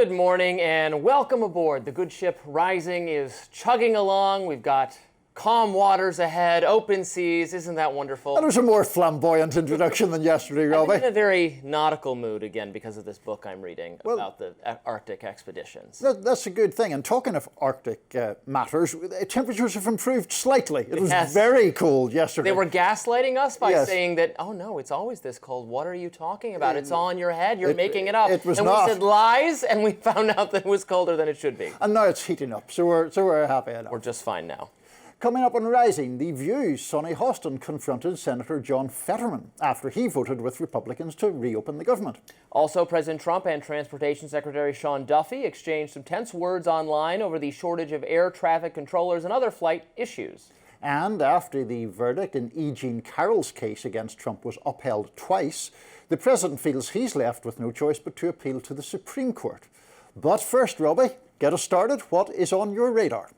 Good morning and welcome aboard. The good ship Rising is chugging along. We've got calm waters ahead, open seas. Isn't that wonderful? That was a more flamboyant introduction than yesterday, Robby. I'm in a very nautical mood again because of this book I'm reading about the Arctic expeditions. That's a good thing. And talking of Arctic matters, temperatures have improved slightly. It was very cold yesterday. They were gaslighting us by saying that, oh no, it's always this cold. What are you talking about? It's all in your head. You're making it up. It was and not. We said lies, and we found out that it was colder than it should be. And now it's heating up, so we're happy enough. We're just fine now. Coming up on Rising, the Views' Sonny Hostin confronted Senator John Fetterman after he voted with Republicans to reopen the government. Also, President Trump and Transportation Secretary Sean Duffy exchanged some tense words online over the shortage of air traffic controllers and other flight issues. And after the verdict in E. Jean Carroll's case against Trump was upheld twice, the president feels he's left with no choice but to appeal to the Supreme Court. But first, Robby, get us started. What is on your radar?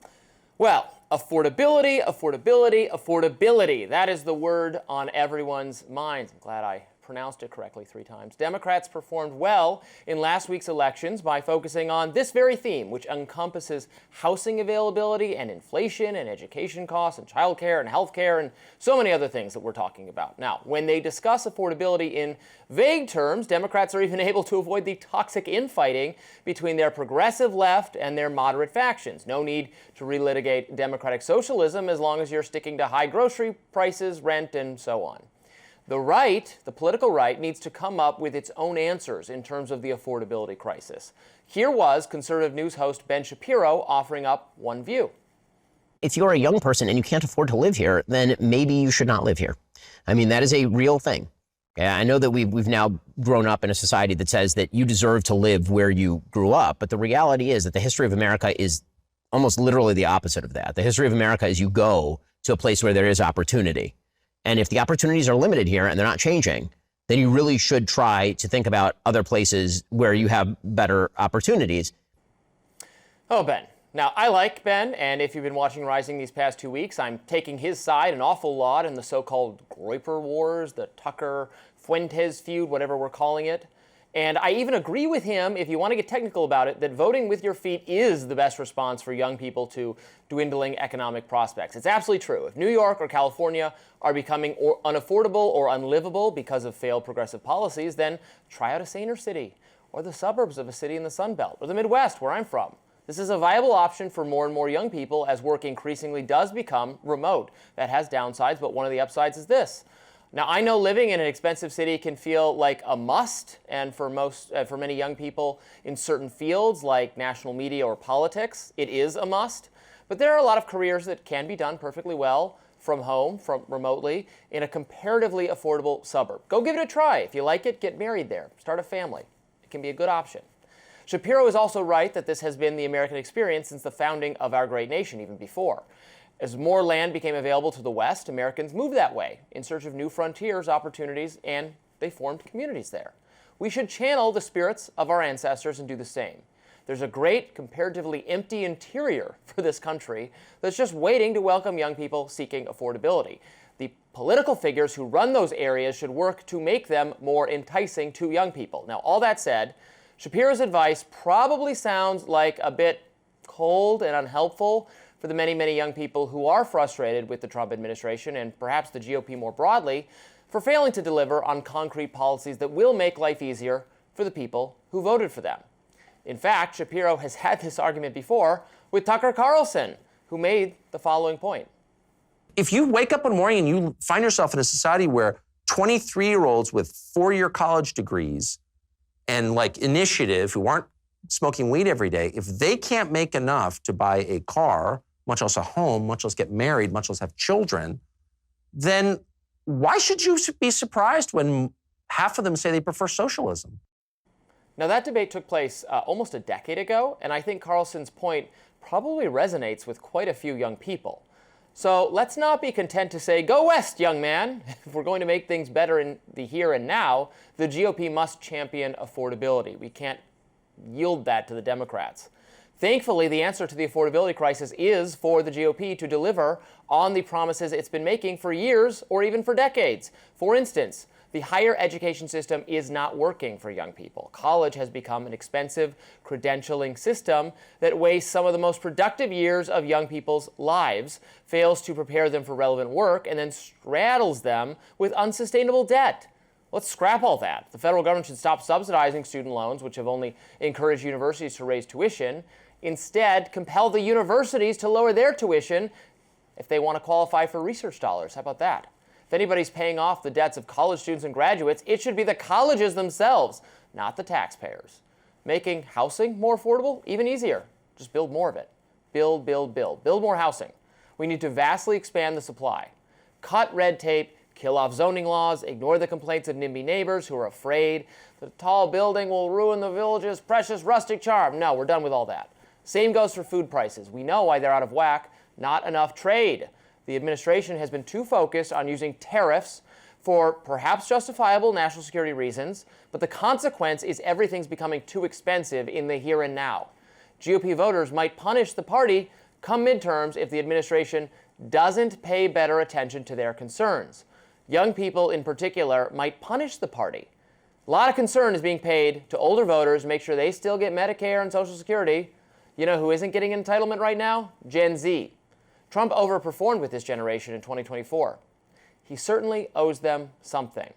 Well, affordability, affordability, affordability. That is the word on everyone's minds. I'm glad I pronounced it correctly 3 times. Democrats performed well in last week's elections by focusing on this very theme, which encompasses housing availability and inflation and education costs and childcare and healthcare and so many other things that we're talking about. Now, when they discuss affordability in vague terms, Democrats are even able to avoid the toxic infighting between their progressive left and their moderate factions. No need to relitigate democratic socialism as long as you're sticking to high grocery prices, rent, and so on. The right, the political right, needs to come up with its own answers in terms of the affordability crisis. Here was conservative news host Ben Shapiro offering up one view. If you're a young person and you can't afford to live here, then maybe you should not live here. I mean, that is a real thing. I know that we've now grown up in a society that says that you deserve to live where you grew up, but the reality is that the history of America is almost literally the opposite of that. The history of America is you go to a place where there is opportunity. And if the opportunities are limited here and they're not changing, then you really should try to think about other places where you have better opportunities. Oh, Ben. Now, I like Ben, and if you've been watching Rising these past 2 weeks, I'm taking his side an awful lot in the so-called Groyper Wars, the Tucker-Fuentes feud, whatever we're calling it. And I even agree with him, if you want to get technical about it, that voting with your feet is the best response for young people to dwindling economic prospects. It's absolutely true. If New York or California are becoming unaffordable or unlivable because of failed progressive policies, then try out a saner city, or the suburbs of a city in the Sun Belt, or the Midwest, where I'm from. This is a viable option for more and more young people as work increasingly does become remote. That has downsides, but one of the upsides is this. Now, I know living in an expensive city can feel like a must, and for many young people in certain fields like national media or politics, it is a must. But there are a lot of careers that can be done perfectly well from home, from remotely, in a comparatively affordable suburb. Go give it a try. If you like it, get married there. Start a family. It can be a good option. Shapiro is also right that this has been the American experience since the founding of our great nation, even before. As more land became available to the West, Americans moved that way in search of new frontiers, opportunities, and they formed communities there. We should channel the spirits of our ancestors and do the same. There's a great, comparatively empty interior for this country that's just waiting to welcome young people seeking affordability. The political figures who run those areas should work to make them more enticing to young people. Now, all that said, Shapiro's advice probably sounds like a bit cold and unhelpful for the many, many young people who are frustrated with the Trump administration and perhaps the GOP more broadly for failing to deliver on concrete policies that will make life easier for the people who voted for them. In fact, Shapiro has had this argument before with Tucker Carlson, who made the following point. If you wake up one morning and you find yourself in a society where 23-year-olds with 4-year college degrees and like initiative who aren't smoking weed every day, if they can't make enough to buy a car, much less a home, much less get married, much less have children, then why should you be surprised when half of them say they prefer socialism? Now, that debate took place almost a decade ago, and I think Carlson's point probably resonates with quite a few young people. So let's not be content to say, go west, young man. If we're going to make things better in the here and now, the GOP must champion affordability. We can't yield that to the Democrats. Thankfully, the answer to the affordability crisis is for the GOP to deliver on the promises it's been making for years or even for decades. For instance, The higher education system is not working for young people. College has become an expensive credentialing system that wastes some of the most productive years of young people's lives, fails to prepare them for relevant work, and then straddles them with unsustainable debt. Let's scrap all that. The federal government should stop subsidizing student loans, which have only encouraged universities to raise tuition. Instead, compel the universities to lower their tuition if they want to qualify for research dollars. How about that? If anybody's paying off the debts of college students and graduates, it should be the colleges themselves, not the taxpayers. Making housing more affordable, even easier. Just build more of it. Build, build, build. Build more housing. We need to vastly expand the supply. Cut red tape, kill off zoning laws, ignore the complaints of NIMBY neighbors who are afraid the tall building will ruin the village's precious rustic charm. No, we're done with all that. Same goes for food prices. We know why they're out of whack. Not enough trade. The administration has been too focused on using tariffs for perhaps justifiable national security reasons, but the consequence is everything's becoming too expensive in the here and now. GOP voters might punish the party come midterms if the administration doesn't pay better attention to their concerns. Young people in particular might punish the party. A lot of concern is being paid to older voters to make sure they still get Medicare and Social Security. You know who isn't getting entitlement right now? Gen Z. Trump overperformed with this generation in 2024. He certainly owes them something.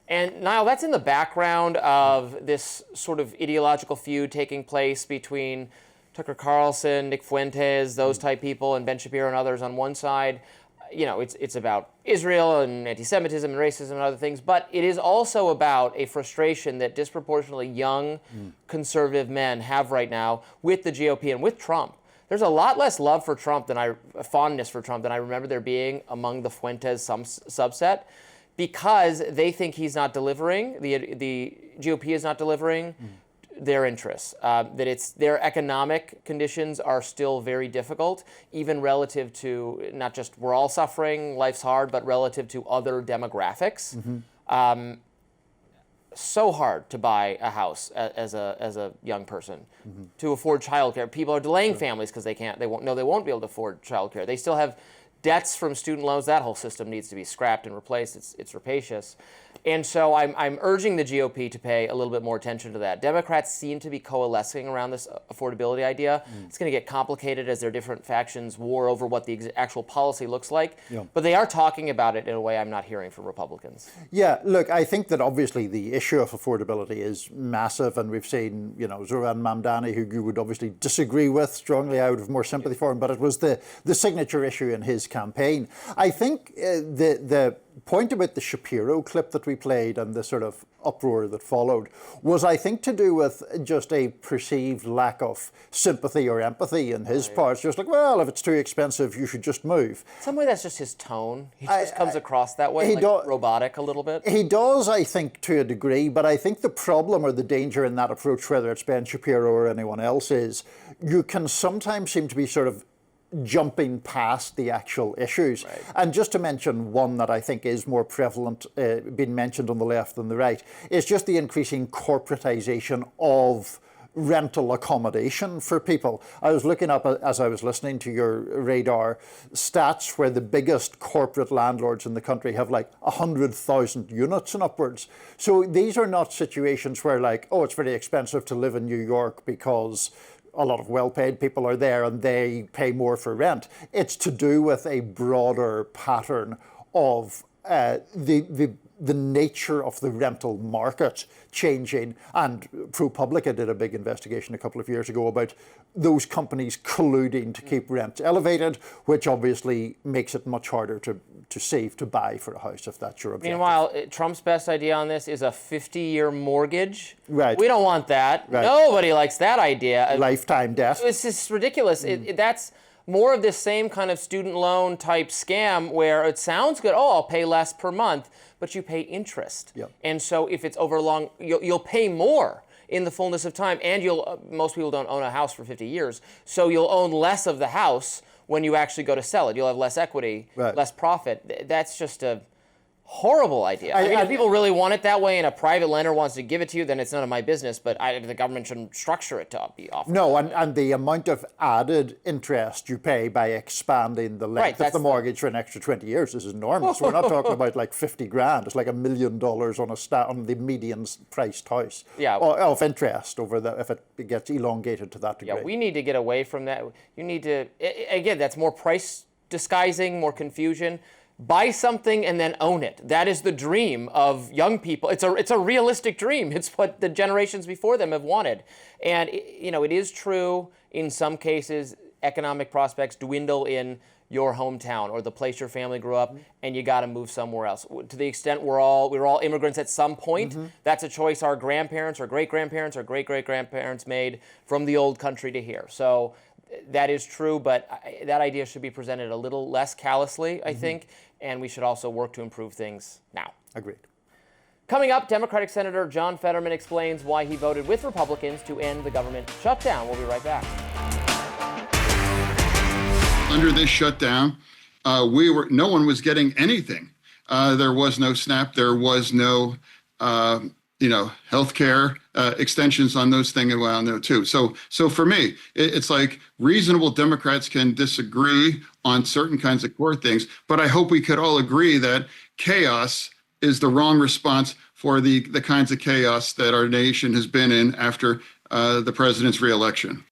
And Niall, that's in the background of this sort of ideological feud taking place between Tucker Carlson, Nick Fuentes, those type people, and Ben Shapiro and others on one side. You know, it's about Israel and anti-Semitism and racism and other things, but it is also about a frustration that disproportionately young conservative men have right now with the GOP and with Trump. There's a lot less love for Trump fondness for Trump than I remember there being among the Fuentes subset, because they think he's not delivering, the GOP is not delivering their interests, that their economic conditions are still very difficult, even relative to not just we're all suffering, life's hard, but relative to other demographics. So hard to buy a house as a young person, to afford childcare. People are delaying families because they won't be able to afford childcare. They still have debts from student loans. That whole system needs to be scrapped and replaced. It's rapacious. And so I'm urging the GOP to pay a little bit more attention to that. Democrats seem to be coalescing around this affordability idea. It's going to get complicated as their different factions war over what the actual policy looks like. Yeah. But they are talking about it in a way I'm not hearing from Republicans. Yeah, look, I think that obviously the issue of affordability is massive, and we've seen, Zoran Mamdani, who you would obviously disagree with strongly, I would have more sympathy for him, but it was the signature issue in his campaign. I think the point about the Shapiro clip that we played and the sort of uproar that followed was, I think, to do with just a perceived lack of sympathy or empathy in his part. It's just like, well, if it's too expensive, you should just move. Some way that's just his tone. He just comes across that way, robotic a little bit. He does, I think, to a degree, but I think the problem or the danger in that approach, whether it's Ben Shapiro or anyone else, is you can sometimes seem to be sort of jumping past the actual issues. Right. And just to mention one that I think is more prevalent, being mentioned on the left than the right, is just the increasing corporatization of rental accommodation for people. I was looking up, as I was listening to your radar, stats where the biggest corporate landlords in the country have like 100,000 units and upwards. So these are not situations where it's very expensive to live in New York because a lot of well-paid people are there and they pay more for rent. It's to do with a broader pattern of the nature of the rental market changing. And ProPublica did a big investigation a couple of years ago about those companies colluding to keep rents elevated, which obviously makes it much harder to save to buy for a house if that's your objective. Meanwhile, Trump's best idea on this is a 50-year mortgage. Right. We don't want that. Right. Nobody likes that idea. Lifetime debt. It's just ridiculous. That's more of this same kind of student loan type scam where it sounds good. Oh, I'll pay less per month, but you pay interest. Yep. And so if it's over long, you'll pay more in the fullness of time. And most people don't own a house for 50 years. So you'll own less of the house when you actually go to sell it. You'll have less equity, less profit. That's just a horrible idea. I mean, if people really want it that way and a private lender wants to give it to you, then it's none of my business, but the government shouldn't structure it to be offered. No, and the amount of added interest you pay by expanding the length of the mortgage for an extra 20 years is enormous. We're not talking about like 50 grand. It's like $1 million on the median priced house of interest if it gets elongated to that degree. Yeah, we need to get away from that. You need to, again, that's more price disguising, more confusion. Buy something and then own it. That is the dream of young people. It's a realistic dream. It's what the generations before them have wanted. And it is true in some cases economic prospects dwindle in your hometown or the place your family grew up, and you got to move somewhere else. To the extent we're all immigrants at some point, that's a choice our grandparents or great-grandparents or great-great-grandparents made from the old country to here. So that is true, but that idea should be presented a little less callously, I think, and we should also work to improve things now. Agreed. Coming up, Democratic Senator John Fetterman explains why he voted with Republicans to end the government shutdown. We'll be right back. Under this shutdown, no one was getting anything. There was no SNAP. There was no, health care extensions on those things around there too. So for me, it's like reasonable Democrats can disagree on certain kinds of core things, but I hope we could all agree that chaos is the wrong response for the kinds of chaos that our nation has been in after the president's reelection.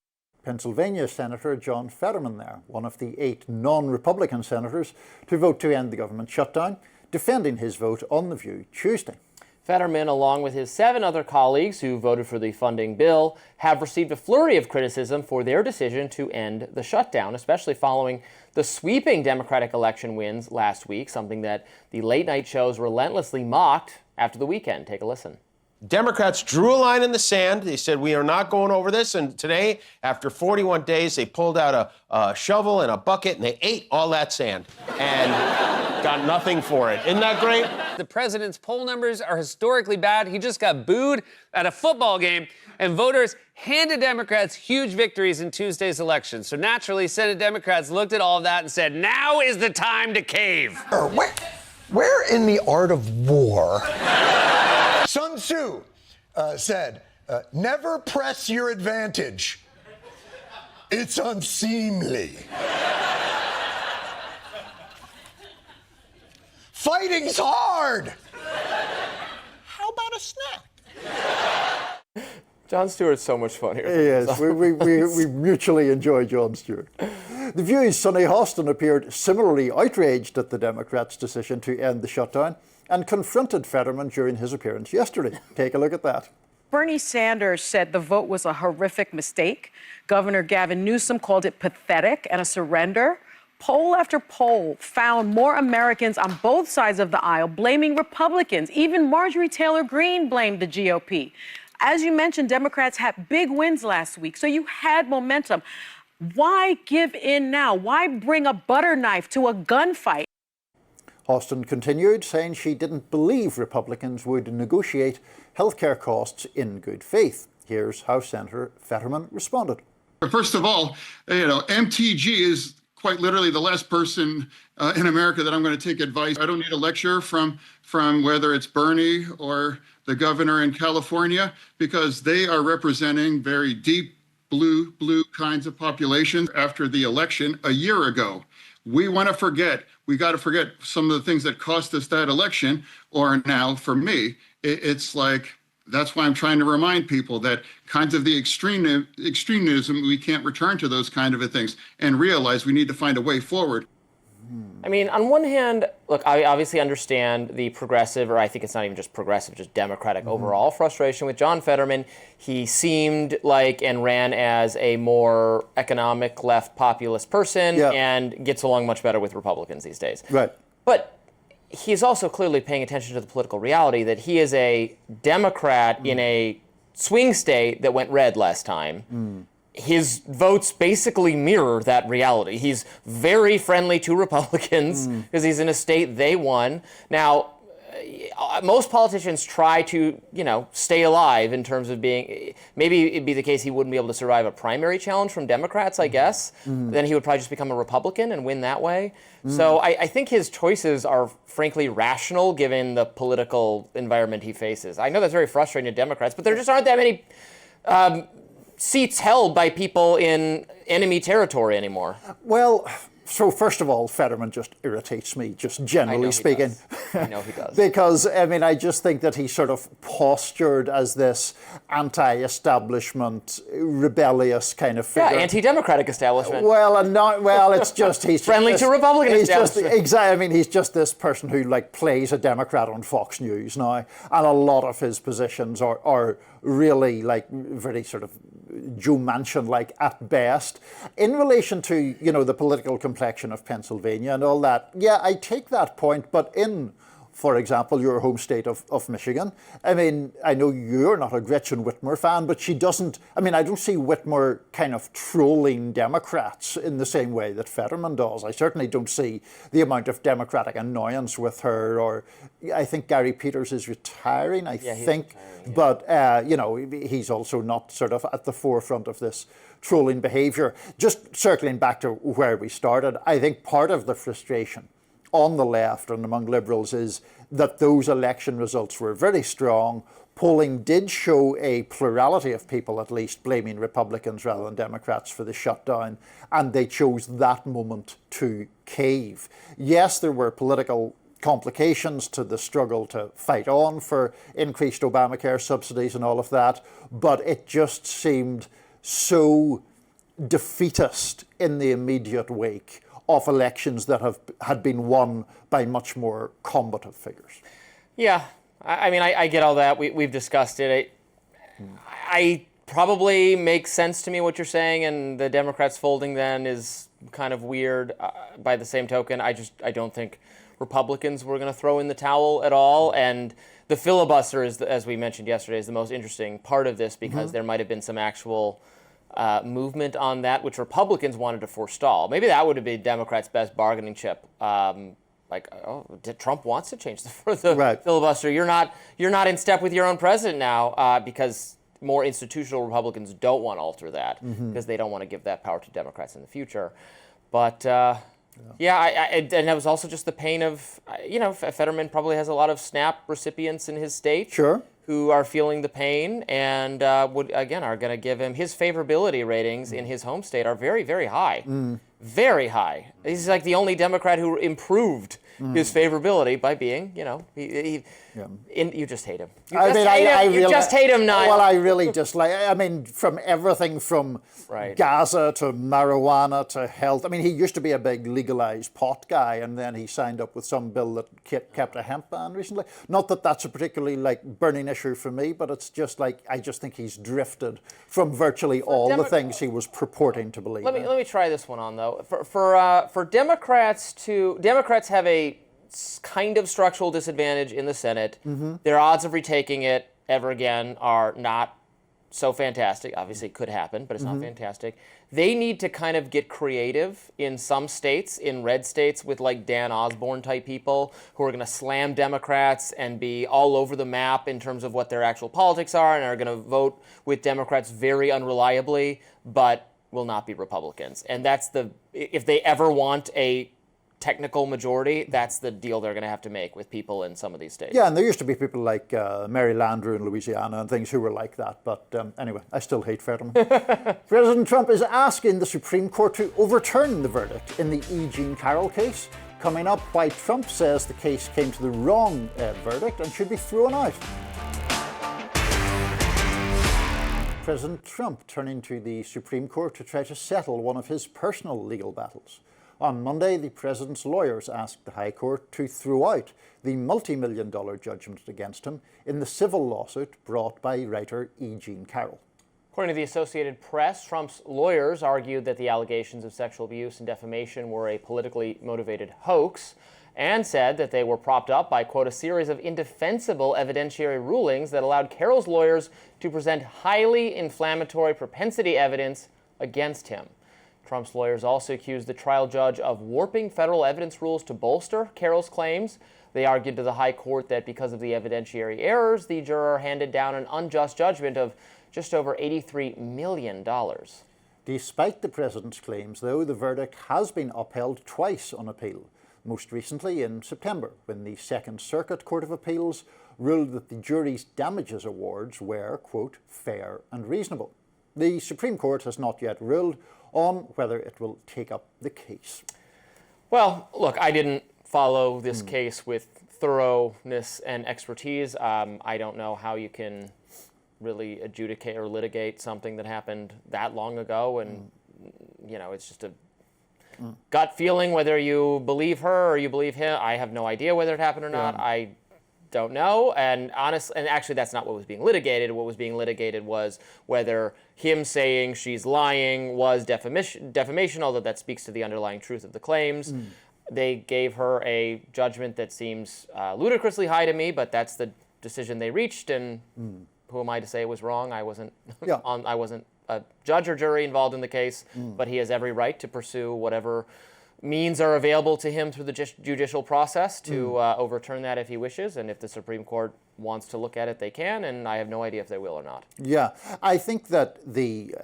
Pennsylvania Senator John Fetterman there, one of the 8 non-Republican senators to vote to end the government shutdown, defending his vote on The View Tuesday. Fetterman, along with his 7 other colleagues who voted for the funding bill, have received a flurry of criticism for their decision to end the shutdown, especially following the sweeping Democratic election wins last week, something that the late-night shows relentlessly mocked after the weekend. Take a listen. Democrats drew a line in the sand. They said, we are not going over this. And today, after 41 days, they pulled out a shovel and a bucket, and they ate all that sand and got nothing for it. Isn't that great? The president's poll numbers are historically bad. He just got booed at a football game, and voters handed Democrats huge victories in Tuesday's election. So naturally, Senate Democrats looked at all of that and said, now is the time to cave. Where in the art of war... Sun Tzu said, never press your advantage. It's unseemly. Fighting's hard. How about a snack? Jon Stewart's so much funnier. Yes, we mutually enjoy Jon Stewart. The View's Sonny Hostin appeared similarly outraged at the Democrats' decision to end the shutdown and confronted Fetterman during his appearance yesterday. Take a look at that. Bernie Sanders said the vote was a horrific mistake. Governor Gavin Newsom called it pathetic and a surrender. Poll after poll found more Americans on both sides of the aisle blaming Republicans. Even Marjorie Taylor Greene blamed the GOP. As you mentioned, Democrats had big wins last week, so you had momentum. Why give in now? Why bring a butter knife to a gunfight? Hostin continued, saying she didn't believe Republicans would negotiate healthcare costs in good faith. Here's how Senator Fetterman responded. First of all, MTG is quite literally the last person in America that I'm going to take advice. I don't need a lecture from whether it's Bernie or the governor in California, because they are representing very deep blue kinds of populations after the election a year ago. We got to forget some of the things that cost us that election, or now for me, it's like, that's why I'm trying to remind people that kinds of the extremism, we can't return to those kind of things and realize we need to find a way forward. I mean, on one hand, look, I obviously understand the progressive, or I think it's not even just progressive, just Democratic overall frustration with John Fetterman. He seemed like and ran as a more economic left populist person and gets along much better with Republicans these days. Right. But he's also clearly paying attention to the political reality that he is a Democrat in a swing state that went red last time. His votes basically mirror that reality. He's very friendly to Republicans because he's in a state they won. Now, most politicians try to, stay alive in terms of being, maybe it'd be the case he wouldn't be able to survive a primary challenge from Democrats, I guess. Then he would probably just become a Republican and win that way. So I think his choices are frankly rational given the political environment he faces. I know that's very frustrating to Democrats, but there just aren't that many seats held by people in enemy territory anymore. Well, so first of all, Fetterman just irritates me, just generally speaking. I know he does. Because, I just think that he sort of postured as this anti-establishment, rebellious kind of figure. Yeah, anti-democratic establishment. It's just he's friendly to Republican establishment. Exactly. He's just this person who plays a Democrat on Fox News now, and a lot of his positions are really very sort of Joe Manchin-like at best. In relation to, the political complexion of Pennsylvania and all that, yeah, I take that point, but in, for example, your home state of Michigan, I know you're not a Gretchen Whitmer fan, but she doesn't, I don't see Whitmer kind of trolling Democrats in the same way that Fetterman does. I certainly don't see the amount of Democratic annoyance with her, or I think Gary Peters is retiring, I think. But, he's also not sort of at the forefront of this trolling behaviour. Just circling back to where we started, I think part of the frustration on the left and among Liberals is that those election results were very strong. Polling did show a plurality of people, at least, blaming Republicans rather than Democrats for the shutdown, and they chose that moment to cave. Yes, there were political complications to the struggle to fight on for increased Obamacare subsidies and all of that, but it just seemed so defeatist in the immediate wake of elections that had been won by much more combative figures. Yeah, I get all that. We've discussed it. I probably makes sense to me what you're saying, and the Democrats folding then is kind of weird. By the same token, I don't think Republicans were going to throw in the towel at all, and the filibuster is, as we mentioned yesterday, is the most interesting part of this because there might have been some actual movement on that, which Republicans wanted to forestall. Maybe that would have been Democrats' best bargaining chip. Trump wants to change the right. filibuster. You're not in step with your own president now because more institutional Republicans don't want to alter that because they don't want to give that power to Democrats in the future. But and it was also just the pain of, Fetterman probably has a lot of SNAP recipients in his state. Sure. Who are feeling the pain and are going to give him his favorability ratings in his home state are very, very high. Very high. He's like the only Democrat who improved his favorability by being, you just hate him. You just hate him, Niall. Well, I really just from everything from Gaza to marijuana to health. He used to be a big legalized pot guy, and then he signed up with some bill that kept a hemp ban recently. Not that that's a particularly burning issue for me, but it's just I just think he's drifted from virtually all the things he was purporting to believe. Let me try this one on though. For Democrats have a kind of structural disadvantage in the Senate. Their odds of retaking it ever again are not so fantastic. Obviously, it could happen, but it's not fantastic. They need to kind of get creative in some states, in red states, with Dan Osborne type people who are going to slam Democrats and be all over the map in terms of what their actual politics are and are going to vote with Democrats very unreliably, but will not be Republicans. And that's if they ever want a technical majority, that's the deal they're going to have to make with people in some of these states. Yeah, and there used to be people like Mary Landrieu in Louisiana and things who were like that. But anyway, I still hate Fetterman. President Trump is asking the Supreme Court to overturn the verdict in the E. Jean Carroll case. Coming up, why Trump says the case came to the wrong verdict and should be thrown out. President Trump turning to the Supreme Court to try to settle one of his personal legal battles. On Monday, the president's lawyers asked the High Court to throw out the multi-million-dollar judgment against him in the civil lawsuit brought by writer E. Jean Carroll. According to the Associated Press, Trump's lawyers argued that the allegations of sexual abuse and defamation were a politically motivated hoax and said that they were propped up by, quote, a series of indefensible evidentiary rulings that allowed Carroll's lawyers to present highly inflammatory propensity evidence against him. Trump's lawyers also accused the trial judge of warping federal evidence rules to bolster Carroll's claims, They argued to the High Court that because of the evidentiary errors, the juror handed down an unjust judgment of just over $83 million. Despite the president's claims, though, the verdict has been upheld twice on appeal. Most recently in September, when the Second Circuit Court of Appeals ruled that the jury's damages awards were, quote, fair and reasonable. The Supreme Court has not yet ruled on whether it will take up the case. Well, look, I didn't follow this case with thoroughness and expertise. I don't know how you can really adjudicate or litigate something that happened that long ago, and it's just a gut feeling whether you believe her or you believe him. I have no idea whether it happened or not. I don't know, and actually that's not what was being litigated. What was being litigated was whether him saying she's lying was defamation, although that speaks to the underlying truth of the claims. They gave her a judgment that seems ludicrously high to me, but that's the decision they reached, and who am I to say it was wrong? I wasn't I wasn't a judge or jury involved in the case, but he has every right to pursue whatever means are available to him through the judicial process to overturn that if he wishes, and if the Supreme Court wants to look at it, they can, and I have no idea if they will or not. Yeah, I think that the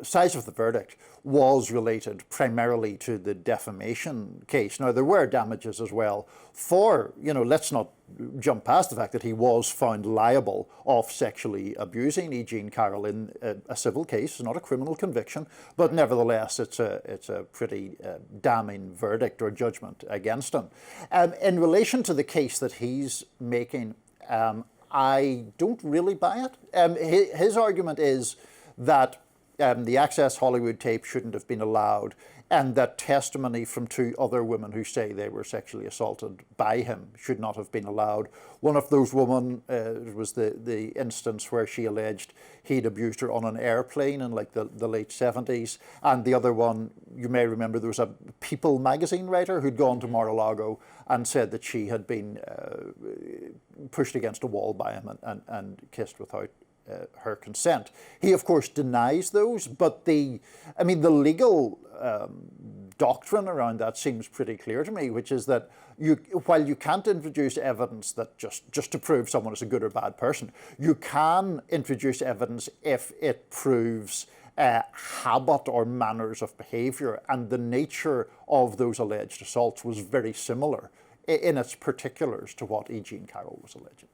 size of the verdict was related primarily to the defamation case. Now, there were damages as well for, let's not jump past the fact that he was found liable of sexually abusing E. Jean Carroll in a civil case, not a criminal conviction, but nevertheless, it's a pretty damning verdict or judgment against him. In relation to the case that he's making, I don't really buy it. His argument is that the Access Hollywood tape shouldn't have been allowed, and that testimony from two other women who say they were sexually assaulted by him should not have been allowed. One of those women was the instance where she alleged he'd abused her on an airplane in like the late 70s. And the other one, you may remember, there was a People magazine writer who'd gone to Mar-a-Lago and said that she had been pushed against a wall by him and kissed without her consent. He, of course, denies those, but the legal doctrine around that seems pretty clear to me, which is that while you can't introduce evidence that just to prove someone is a good or bad person, you can introduce evidence if it proves habit or manners of behaviour, and the nature of those alleged assaults was very similar in its particulars to what E. Jean Carroll was alleging.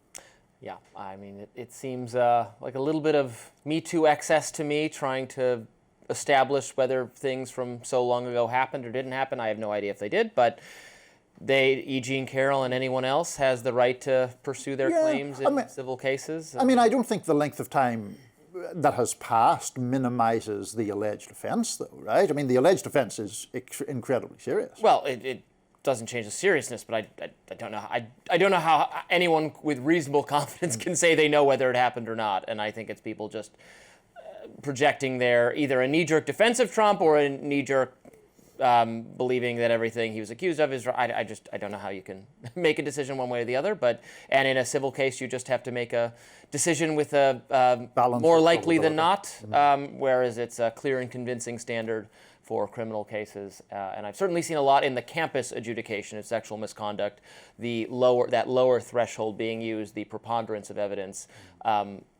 Yeah, I mean, it seems like a little bit of Me Too excess to me, trying to establish whether things from so long ago happened or didn't happen. I have no idea if they did, but E. Jean Carroll and anyone else has the right to pursue their claims in civil cases. I don't think the length of time that has passed minimises the alleged offence, though, right? I mean, the alleged offence is incredibly serious. Well, it doesn't change the seriousness, but I don't know. I don't know how anyone with reasonable confidence can say they know whether it happened or not. And I think it's people just projecting their either a knee-jerk defense of Trump or a knee-jerk believing that everything he was accused of is right. I don't know how you can make a decision one way or the other. And in a civil case, you just have to make a decision with a more likely than not, whereas it's a clear and convincing standard for criminal cases, and I've certainly seen a lot in the campus adjudication of sexual misconduct, that lower threshold being used, the preponderance of evidence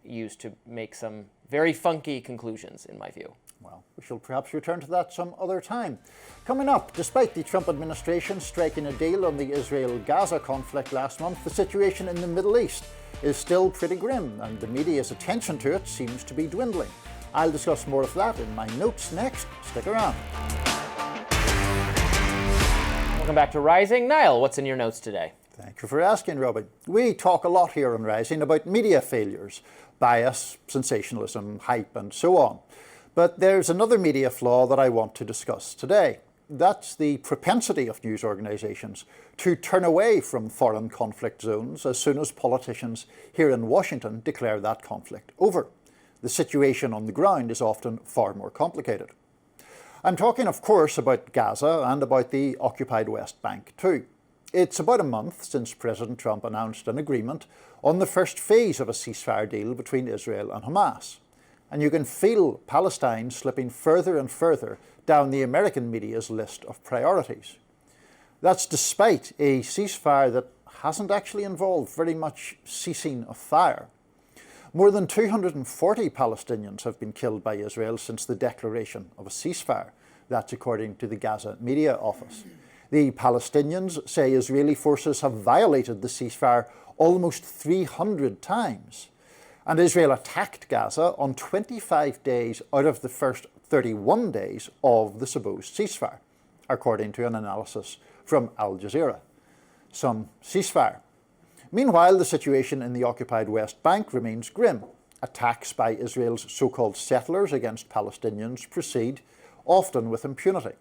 used to make some very funky conclusions, in my view. Well, we shall perhaps return to that some other time. Coming up, despite the Trump administration striking a deal on the Israel-Gaza conflict last month, the situation in the Middle East is still pretty grim, and the media's attention to it seems to be dwindling. I'll discuss more of that in my notes next. Stick around. Welcome back to Rising. Niall, what's in your notes today? Thank you for asking, Robby. We talk a lot here on Rising about media failures, bias, sensationalism, hype, and so on. But there's another media flaw that I want to discuss today. That's the propensity of news organisations to turn away from foreign conflict zones as soon as politicians here in Washington declare that conflict over. The situation on the ground is often far more complicated. I'm talking, of course, about Gaza and about the occupied West Bank too. It's about a month since President Trump announced an agreement on the first phase of a ceasefire deal between Israel and Hamas. And you can feel Palestine slipping further and further down the American media's list of priorities. That's despite a ceasefire that hasn't actually involved very much ceasing of fire. More than 240 Palestinians have been killed by Israel since the declaration of a ceasefire. That's according to the Gaza Media Office. The Palestinians say Israeli forces have violated the ceasefire almost 300 times. And Israel attacked Gaza on 25 days out of the first 31 days of the supposed ceasefire, according to an analysis from Al Jazeera. Some ceasefire. Meanwhile, the situation in the occupied West Bank remains grim. Attacks by Israel's so-called settlers against Palestinians proceed, often with impunity.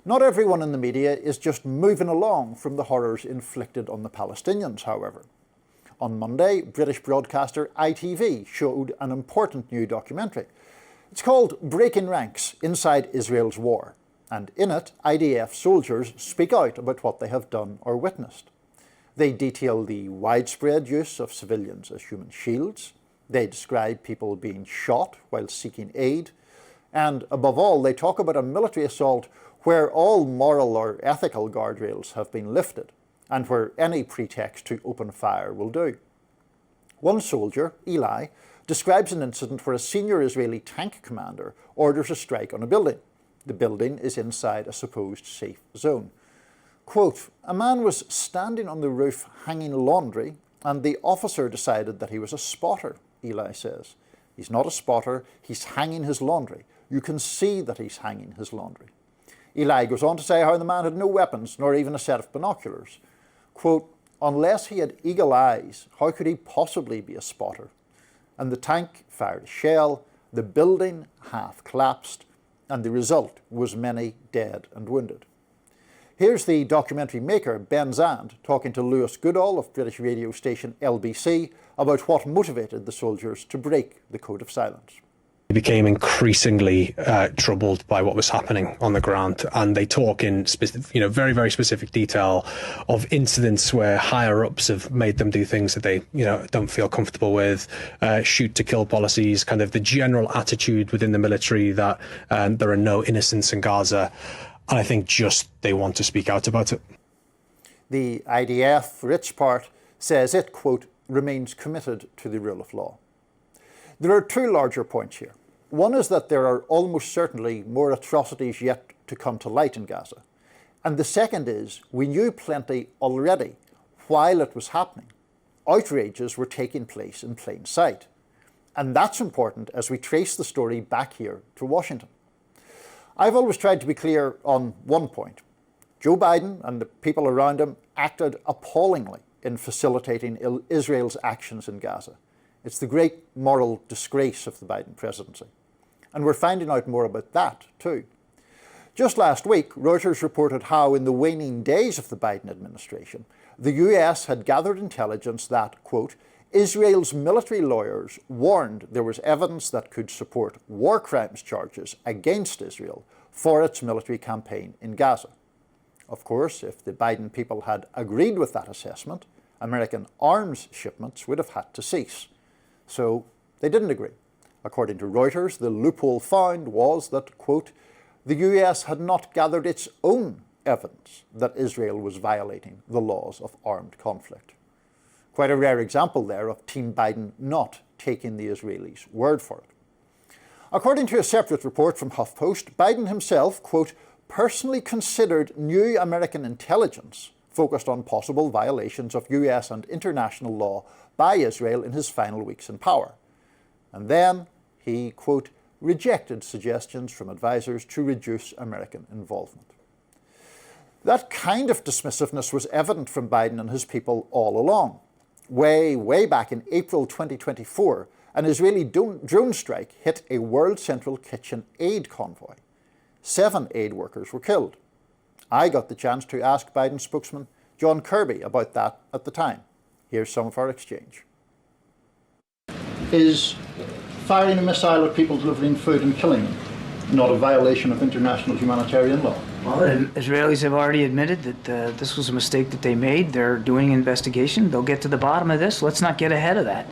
Not everyone in the media is just moving along from the horrors inflicted on the Palestinians, however. On Monday, British broadcaster ITV showed an important new documentary. It's called Breaking Ranks Inside Israel's War, and in it, IDF soldiers speak out about what they have done or witnessed. They detail the widespread use of civilians as human shields. They describe people being shot while seeking aid. And above all, they talk about a military assault where all moral or ethical guardrails have been lifted and where any pretext to open fire will do. One soldier, Eli, describes an incident where a senior Israeli tank commander orders a strike on a building. The building is inside a supposed safe zone. Quote, "A man was standing on the roof hanging laundry and the officer decided that he was a spotter," Eli says. "He's not a spotter, he's hanging his laundry. You can see that he's hanging his laundry." Eli goes on to say how the man had no weapons, nor even a set of binoculars. Quote, "Unless he had eagle eyes, how could he possibly be a spotter?" And the tank fired a shell, the building half collapsed, and the result was many dead and wounded. Here's the documentary maker, Ben Zand, talking to Lewis Goodall of British radio station LBC about what motivated the soldiers to break the code of silence. They became increasingly troubled by what was happening on the ground, and they talk in very, very specific detail of incidents where higher ups have made them do things that they don't feel comfortable with, shoot to kill policies, kind of the general attitude within the military that there are no innocents in Gaza. And I think just they want to speak out about it. The IDF, for its part, says it, quote, remains committed to the rule of law. There are two larger points here. One is that there are almost certainly more atrocities yet to come to light in Gaza. And the second is we knew plenty already while it was happening. Outrages were taking place in plain sight. And that's important as we trace the story back here to Washington. I've always tried to be clear on one point. Joe Biden and the people around him acted appallingly in facilitating Israel's actions in Gaza. It's the great moral disgrace of the Biden presidency. And we're finding out more about that too. Just last week, Reuters reported how in the waning days of the Biden administration, the US had gathered intelligence that, quote, Israel's military lawyers warned there was evidence that could support war crimes charges against Israel for its military campaign in Gaza. Of course, if the Biden people had agreed with that assessment, American arms shipments would have had to cease. So they didn't agree. According to Reuters, the loophole found was that, quote, the US had not gathered its own evidence that Israel was violating the laws of armed conflict. Quite a rare example there of Team Biden not taking the Israelis' word for it. According to a separate report from HuffPost, Biden himself, quote, personally considered new American intelligence focused on possible violations of US and international law by Israel in his final weeks in power. And then he, quote, rejected suggestions from advisors to reduce American involvement. That kind of dismissiveness was evident from Biden and his people all along. Way back in April 2024, an Israeli drone strike hit a World Central Kitchen aid convoy. 7 aid workers were killed. I got the chance to ask Biden spokesman John Kirby about that at the time. Here's some of our exchange. Is firing a missile at people delivering food and killing them not a violation of international humanitarian law? Well, the Israelis have already admitted that this was a mistake that they made. They're doing an investigation. They'll get to the bottom of this. Let's not get ahead of that.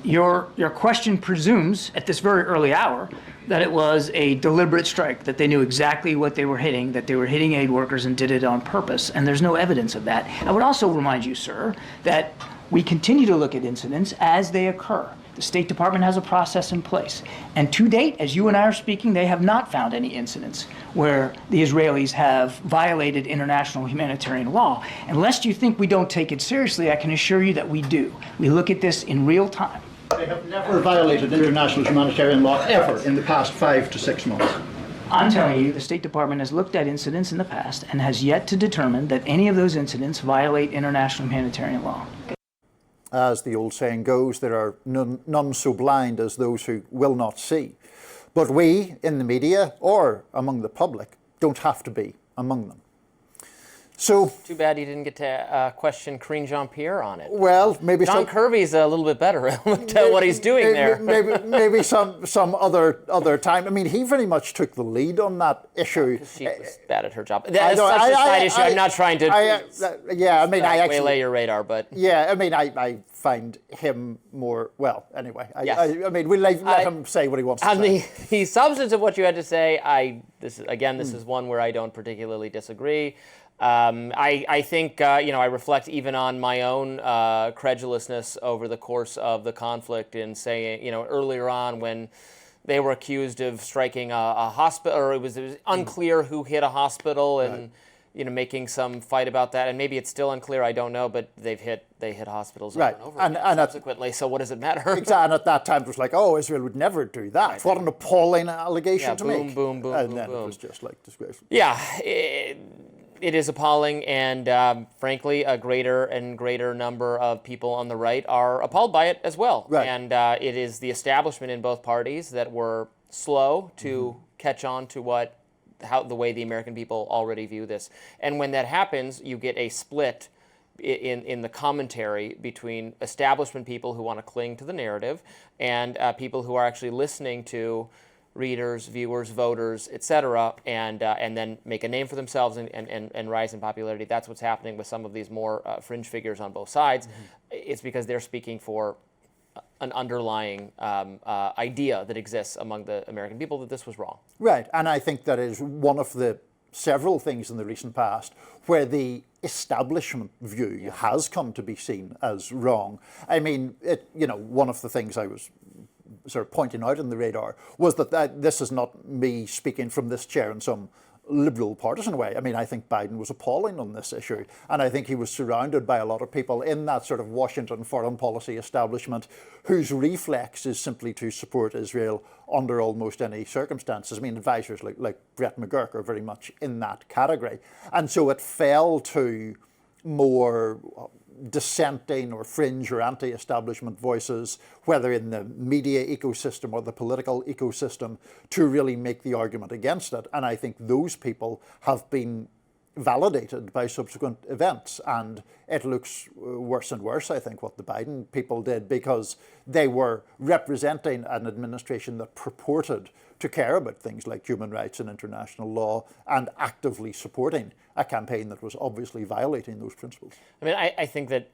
Your question presumes, at this very early hour, that it was a deliberate strike, that they knew exactly what they were hitting, that they were hitting aid workers and did it on purpose, and there's no evidence of that. I would also remind you, sir, that we continue to look at incidents as they occur. The State Department has a process in place. And to date, as you and I are speaking, they have not found any incidents where the Israelis have violated international humanitarian law. And lest you think we don't take it seriously, I can assure you that we do. We look at this in real time. They have never violated international humanitarian law ever in the past 5 to 6 months. I'm telling you, the State Department has looked at incidents in the past and has yet to determine that any of those incidents violate international humanitarian law. As the old saying goes, there are none so blind as those who will not see. But we, in the media or among the public, don't have to be among them. So, too bad you didn't get to question Karine Jean-Pierre on it. Well, maybe John Kirby's a little bit better at what he's doing there. Maybe some other time. I mean, he very much took the lead on that issue. She was bad at her job. That's such a side issue. I'm not trying to waylay your radar, but yeah, I mean, I find him more anyway. I mean, we'll let him say what he wants to say. On the substance of what you had to say, this is one where I don't particularly disagree. I think, I reflect even on my own credulousness over the course of the conflict in saying, earlier on when they were accused of striking a hospital, or it was unclear who hit a hospital and, making some fight about that. And maybe it's still unclear, I don't know, but they hit hospitals over and over again subsequently. So what does it matter? Exactly. And at that time it was like, Israel would never do that. Right. What an appalling allegation to make. Boom. And then it was just like disgraceful. Yeah. It is appalling, and frankly, a greater and greater number of people on the right are appalled by it as well. Right. And it is the establishment in both parties that were slow to catch on to the way the American people already view this. And when that happens, you get a split in the commentary between establishment people who want to cling to the narrative and people who are actually listening to readers, viewers, voters, etc., and then make a name for themselves and rise in popularity. That's what's happening with some of these more fringe figures on both sides. It's because they're speaking for an underlying idea that exists among the American people that this was wrong. Right, and I think that is one of the several things in the recent past where the establishment view has come to be seen as wrong. I mean, one of the things I was sort of pointing out in the radar was that this is not me speaking from this chair in some liberal partisan way. I mean, I think Biden was appalling on this issue, and I think he was surrounded by a lot of people in that sort of Washington foreign policy establishment whose reflex is simply to support Israel under almost any circumstances. I mean, advisors like Brett McGurk are very much in that category. And so it fell to more dissenting or fringe or anti-establishment voices, whether in the media ecosystem or the political ecosystem, to really make the argument against it. And I think those people have been validated by subsequent events. And it looks worse and worse, I think, what the Biden people did, because they were representing an administration that purported to care about things like human rights and international law and actively supporting a campaign that was obviously violating those principles. I mean, I think that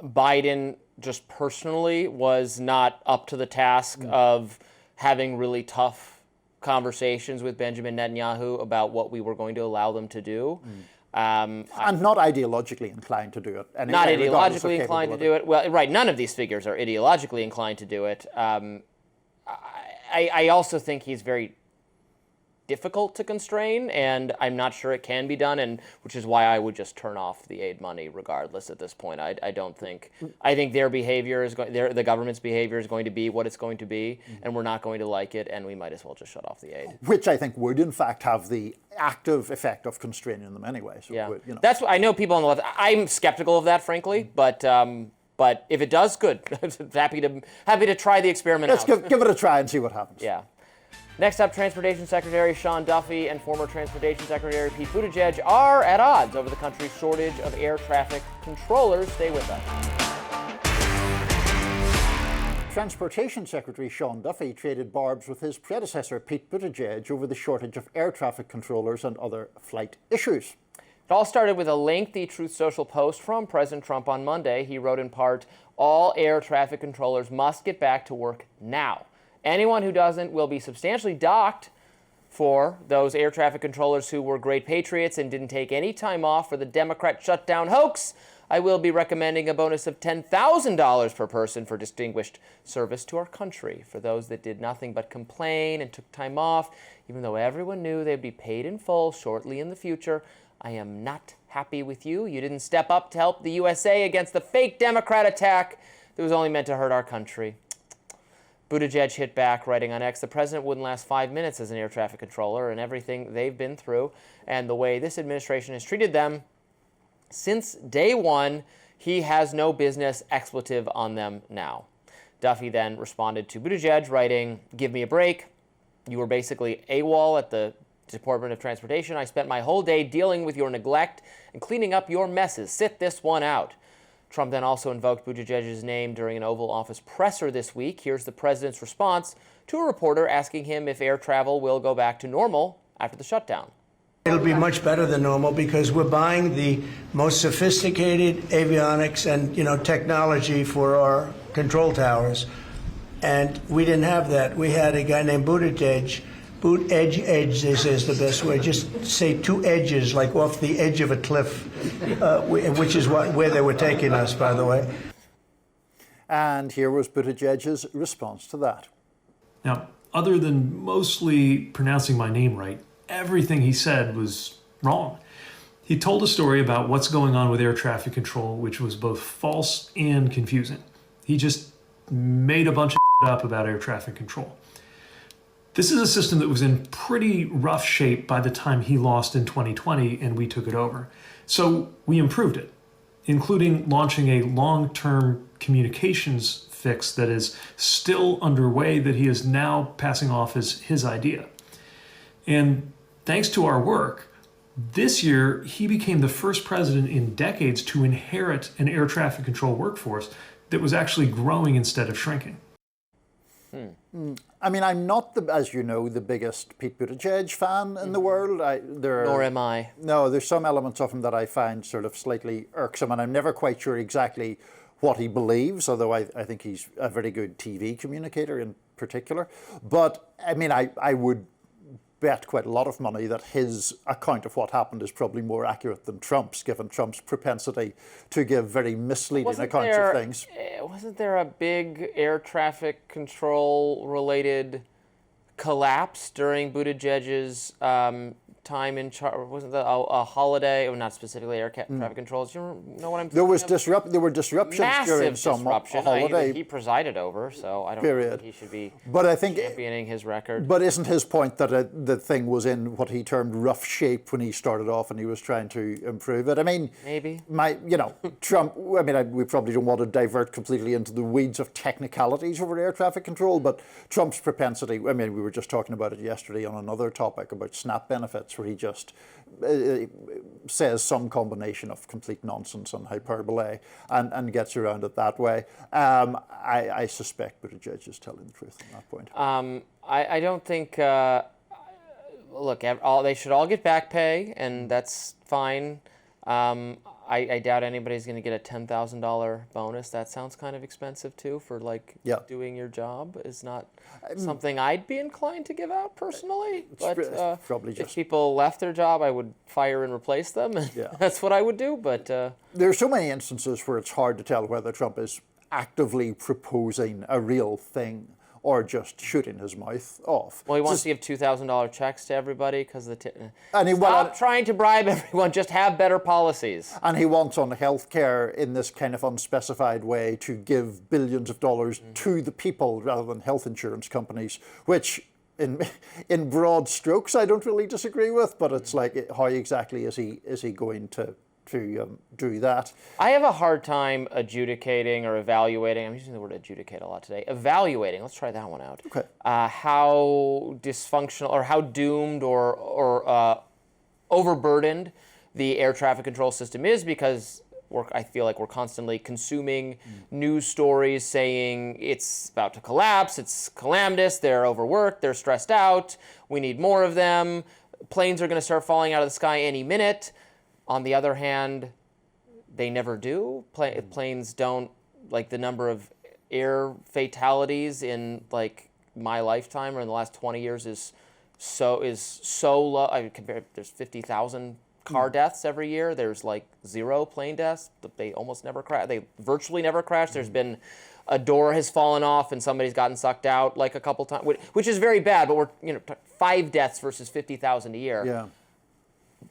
Biden just personally was not up to the task of having really tough conversations with Benjamin Netanyahu about what we were going to allow them to do. And not ideologically inclined to do it. Anyway, not ideologically inclined to do it. Well, right, none of these figures are ideologically inclined to do it. I also think he's very difficult to constrain, and I'm not sure it can be done, and which is why I would just turn off the aid money regardless at this point. I don't think. I think their behavior is the government's behavior is going to be what it's going to be, and we're not going to like it, and we might as well just shut off the aid. Which I think would in fact have the active effect of constraining them anyway. So yeah, that's what I know. People on the left, I'm skeptical of that, frankly, but if it does, good. happy to try the experiment out. Let's give it a try and see what happens. Yeah. Next up, Transportation Secretary Sean Duffy and former Transportation Secretary Pete Buttigieg are at odds over the country's shortage of air traffic controllers. Stay with us. Transportation Secretary Sean Duffy traded barbs with his predecessor Pete Buttigieg over the shortage of air traffic controllers and other flight issues. It all started with a lengthy Truth Social post from President Trump on Monday. He wrote in part, "All air traffic controllers must get back to work now. Anyone who doesn't will be substantially docked. For those air traffic controllers who were great patriots and didn't take any time off for the Democrat shutdown hoax, I will be recommending a bonus of $10,000 per person for distinguished service to our country. For those that did nothing but complain and took time off, even though everyone knew they'd be paid in full shortly in the future, I am not happy with you. You didn't step up to help the USA against the fake Democrat attack that was only meant to hurt our country." Buttigieg hit back, writing on X, "The president wouldn't last 5 minutes as an air traffic controller, and everything they've been through and the way this administration has treated them since day one, he has no business, expletive on them now." Duffy then responded to Buttigieg, writing, "Give me a break. You were basically AWOL at the Department of Transportation. I spent my whole day dealing with your neglect and cleaning up your messes. Sit this one out." Trump then also invoked Buttigieg's name during an Oval Office presser this week. Here's the president's response to a reporter asking him if air travel will go back to normal after the shutdown. It'll be much better than normal because we're buying the most sophisticated avionics and, technology for our control towers. And we didn't have that. We had a guy named Buttigieg. Edge, they say is the best way. Just say two edges, like off the edge of a cliff, which is where they were taking us, by the way. And here was Buttigieg's response to that. Now, other than mostly pronouncing my name right, everything he said was wrong. He told a story about what's going on with air traffic control, which was both false and confusing. He just made a bunch of up about air traffic control. This is a system that was in pretty rough shape by the time he lost in 2020 and we took it over. So we improved it, including launching a long-term communications fix that is still underway that he is now passing off as his idea. And thanks to our work, this year he became the first president in decades to inherit an air traffic control workforce that was actually growing instead of shrinking. I mean, I'm not, as you know, the biggest Pete Buttigieg fan in the world. Nor am I. No, there's some elements of him that I find sort of slightly irksome, and I'm never quite sure exactly what he believes, although I think he's a very good TV communicator in particular. But, I mean, I would bet quite a lot of money that his account of what happened is probably more accurate than Trump's, given Trump's propensity to give very misleading accounts of things. Wasn't there a big air traffic control related collapse during Buttigieg's time in charge? Wasn't that a holiday, or not specifically air traffic controls? Do you know what I'm There were disruptions Massive during some disruption. holiday. He presided over, so I don't think he should be championing his record. But isn't his point that the thing was in what he termed rough shape when he started off and he was trying to improve it? I mean, maybe. Trump, I mean, we probably don't want to divert completely into the weeds of technicalities over air traffic control, but Trump's propensity, I mean, we were just talking about it yesterday on another topic about SNAP benefits, where he just says some combination of complete nonsense and hyperbole and gets around it that way. I suspect Buttigieg is telling the truth on that point. I don't think, look, they should all get back pay, and that's fine. I doubt anybody's going to get a $10,000 bonus. That sounds kind of expensive too for doing your job. Is not something I'd be inclined to give out personally. But probably if people left their job, I would fire and replace them. And that's what I would do. But there are so many instances where it's hard to tell whether Trump is actively proposing a real thing or just shooting his mouth off. Well, he wants to give $2,000 checks to everybody because stop trying to bribe everyone. Just have better policies. And he wants on healthcare in this kind of unspecified way to give billions of dollars to the people rather than health insurance companies, which in broad strokes I don't really disagree with. But it's like, how exactly is he going to do that? I have a hard time adjudicating or evaluating. I'm using the word adjudicate a lot today. Evaluating. Let's try that one out. Okay. How dysfunctional or how doomed or overburdened the air traffic control system is, because I feel like we're constantly consuming news stories saying it's about to collapse, it's calamitous, they're overworked, they're stressed out, we need more of them, planes are going to start falling out of the sky any minute. On the other hand, they never do. Planes don't, like the number of air fatalities in like my lifetime or in the last 20 years is so low. I compare, there's 50,000 car deaths every year. There's like 0 plane deaths. They almost never crash. They virtually never crash. There's been a door has fallen off and somebody's gotten sucked out like a couple times, which is very bad. But we're 5 deaths versus 50,000 a year. Yeah.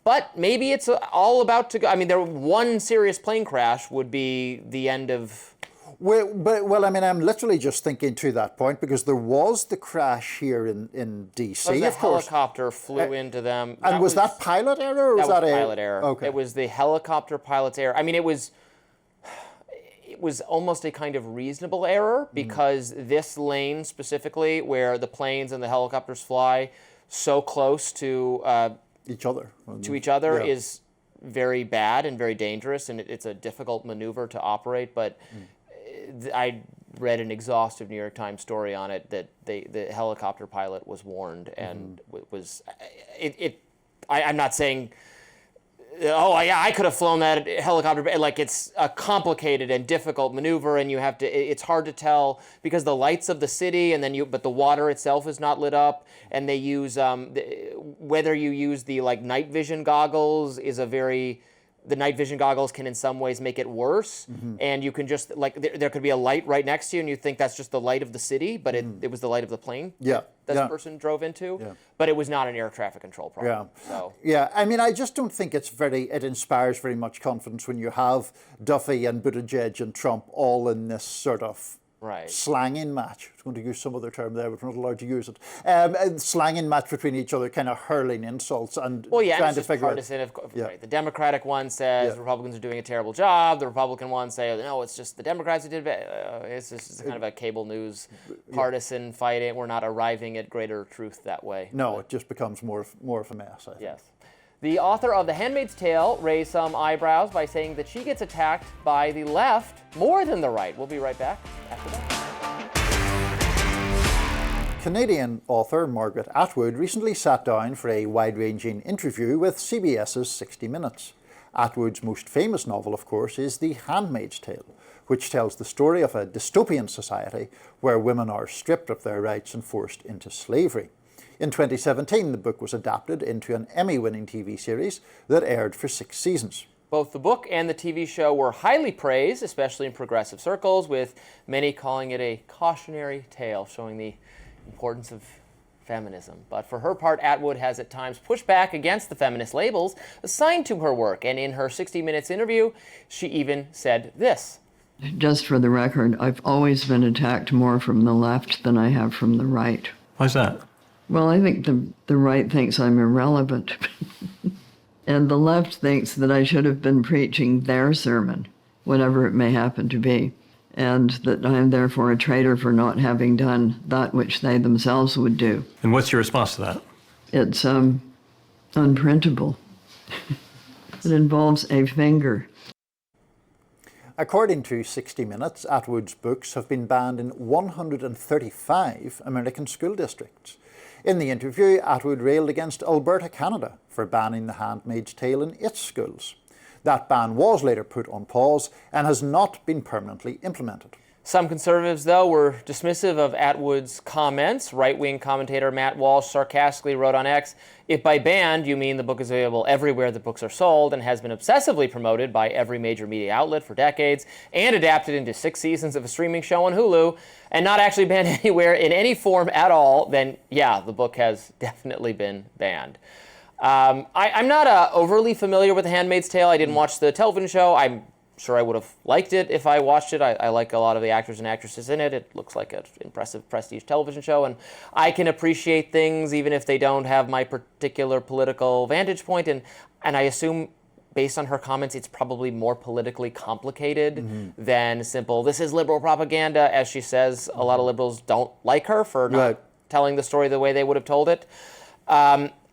But maybe it's all about to go. I mean, one serious plane crash would be the end of. Well, I mean, I'm literally just thinking to that point because there was the crash here in D.C. Of course, helicopter flew into them. And was that pilot error, or was that pilot error? Okay. It was the helicopter pilot's error. I mean, it was almost a kind of reasonable error because this lane specifically, where the planes and the helicopters fly so close to each other, is very bad and very dangerous, and it's a difficult maneuver to operate. But I read an exhaustive New York Times story on it that the helicopter pilot was warned and I'm not saying, oh yeah, I could have flown that helicopter. Like, it's a complicated and difficult maneuver, and it's hard to tell because the lights of the city, but the water itself is not lit up, and they use whether you use the like night vision goggles the night vision goggles can in some ways make it worse, and you can just there could be a light right next to you, and you think that's just the light of the city, but it was the light of the plane that person drove into. Yeah. But it was not an air traffic control problem. Yeah. So. Yeah, I mean, I just don't think it inspires very much confidence when you have Duffy and Buttigieg and Trump all in this sort of slanging match. I was going to use some other term there, but we're not allowed to use it. Slanging match between each other, kind of hurling insults and trying to figure partisan, out. Right. The Democratic one says Republicans are doing a terrible job. The Republican one say, no, it's just the Democrats who did it. It's just kind of a cable news partisan fighting. We're not arriving at greater truth that way. No, it just becomes more of a mess, I think. Yes. The author of The Handmaid's Tale raised some eyebrows by saying that she gets attacked by the left more than the right. We'll be right back after that. Canadian author Margaret Atwood recently sat down for a wide-ranging interview with CBS's 60 Minutes. Atwood's most famous novel, of course, is The Handmaid's Tale, which tells the story of a dystopian society where women are stripped of their rights and forced into slavery. In 2017, the book was adapted into an Emmy-winning TV series that aired for 6 seasons. Both the book and the TV show were highly praised, especially in progressive circles, with many calling it a cautionary tale, showing the importance of feminism. But for her part, Atwood has at times pushed back against the feminist labels assigned to her work, and in her 60 Minutes interview, she even said this. Just for the record, I've always been attacked more from the left than I have from the right. Why's that? Well, I think the right thinks I'm irrelevant. And the left thinks that I should have been preaching their sermon, whatever it may happen to be, and that I am therefore a traitor for not having done that which they themselves would do. And what's your response to that? It's unprintable. It involves a finger. According to 60 Minutes, Atwood's books have been banned in 135 American school districts. In the interview, Atwood railed against Alberta, Canada, for banning The Handmaid's Tale in its schools. That ban was later put on pause and has not been permanently implemented. Some conservatives, though, were dismissive of Atwood's comments. Right-wing commentator Matt Walsh sarcastically wrote on X, "If by banned you mean the book is available everywhere the books are sold and has been obsessively promoted by every major media outlet for decades and adapted into 6 seasons of a streaming show on Hulu and not actually banned anywhere in any form at all, then yeah, the book has definitely been banned." I'm not overly familiar with The Handmaid's Tale. I didn't watch the television show. I'm sure I would have liked it if I watched it. I like a lot of the actors and actresses in it. It looks like an impressive prestige television show, and I can appreciate things even if they don't have my particular political vantage point. And I assume, based on her comments, it's probably more politically complicated than simple, this is liberal propaganda. As she says, a lot of liberals don't like her for not telling the story the way they would have told it.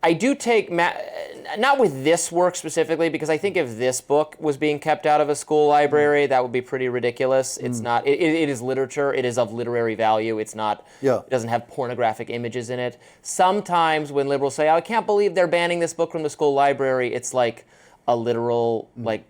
I do take, not with this work specifically, because I think if this book was being kept out of a school library, that would be pretty ridiculous. It's not, it is literature, it is of literary value, it's not, it doesn't have pornographic images in it. Sometimes when liberals say, oh, I can't believe they're banning this book from the school library, it's like a literal, like,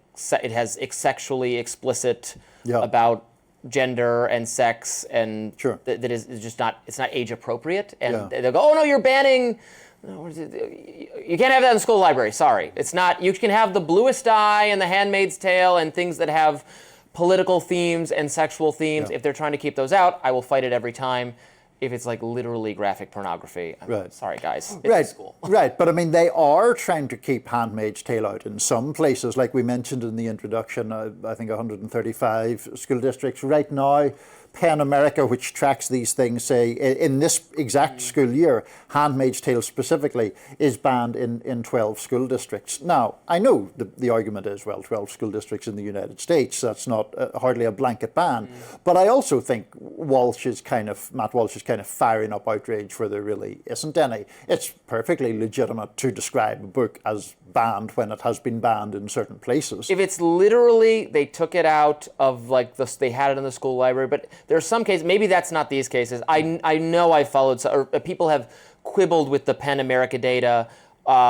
it has sexually explicit about gender and sex, and that is just not, it's not age appropriate. And they'll go, oh no, you're banning, you can't have that in the school library, sorry. It's not, you can have The Bluest Eye and The Handmaid's Tale and things that have political themes and sexual themes. If they're trying to keep those out, I will fight it every time. If it's like literally graphic pornography, sorry guys, it's school. Right, but I mean, they are trying to keep Handmaid's Tale out in some places, like we mentioned in the introduction, I think 135 school districts. Right now, PEN America, which tracks these things, say in this exact school year, Handmaid's Tale specifically is banned in 12 school districts. Now, I know the argument is, well, 12 school districts in the United States, that's not hardly a blanket ban. But I also think Matt Walsh is kind of firing up outrage where there really isn't any. It's perfectly legitimate to describe a book as banned when it has been banned in certain places. If it's literally, they took it out of like they had it in the school library, but there are some cases, maybe that's not these cases. I know I followed, or people have quibbled with the PEN America data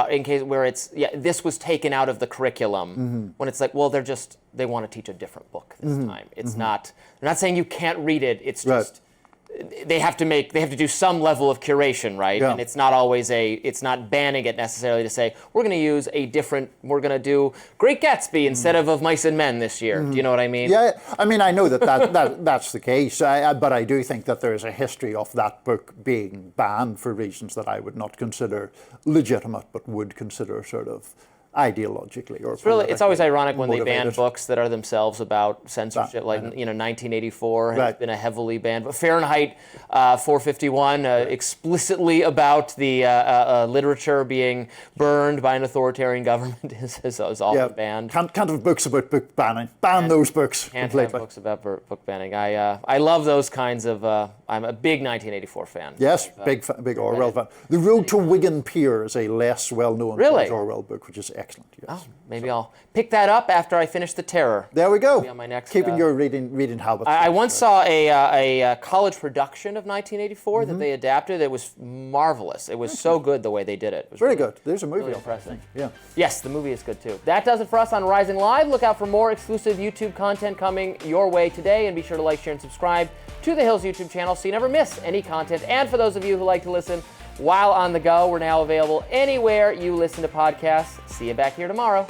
in case where it's, this was taken out of the curriculum. When it's like, well, they want to teach a different book this time. It's not, they're not saying you can't read it, it's just, they have to do some level of curation, right? And it's not always it's not banning it necessarily to say, we're going to use we're going to do Great Gatsby instead of Mice and Men this year. Do you know what I mean? Yeah, I mean, I know that's the case, but I do think that there is a history of that book being banned for reasons that I would not consider legitimate, but would consider sort of ideologically or it's always ironic when they ban books that are themselves about censorship, like 1984 has been a heavily banned, but Fahrenheit 451 explicitly about the literature being burned by an authoritarian government is often banned. Can't have books about book banning. Ban those books completely. Can't have books about book banning. I love those kinds of. I'm a big 1984 fan. Yes, big Orwell fan. The Road to Wigan Pier is a less well-known George Orwell book, which is excellent. Yes. Oh, maybe I'll pick that up after I finish The Terror. There we go. On my next, keeping your reading habits. I once saw a college production of 1984 that they adapted. It was marvelous. It was so good the way they did it. It was very good. There's a movie. Really impressive. Yeah. Yes, the movie is good too. That does it for us on Rising Live. Look out for more exclusive YouTube content coming your way today, and be sure to like, share, and subscribe to the Hills YouTube channel so you never miss any content. And for those of you who like to listen while on the go, we're now available anywhere you listen to podcasts. See you back here tomorrow.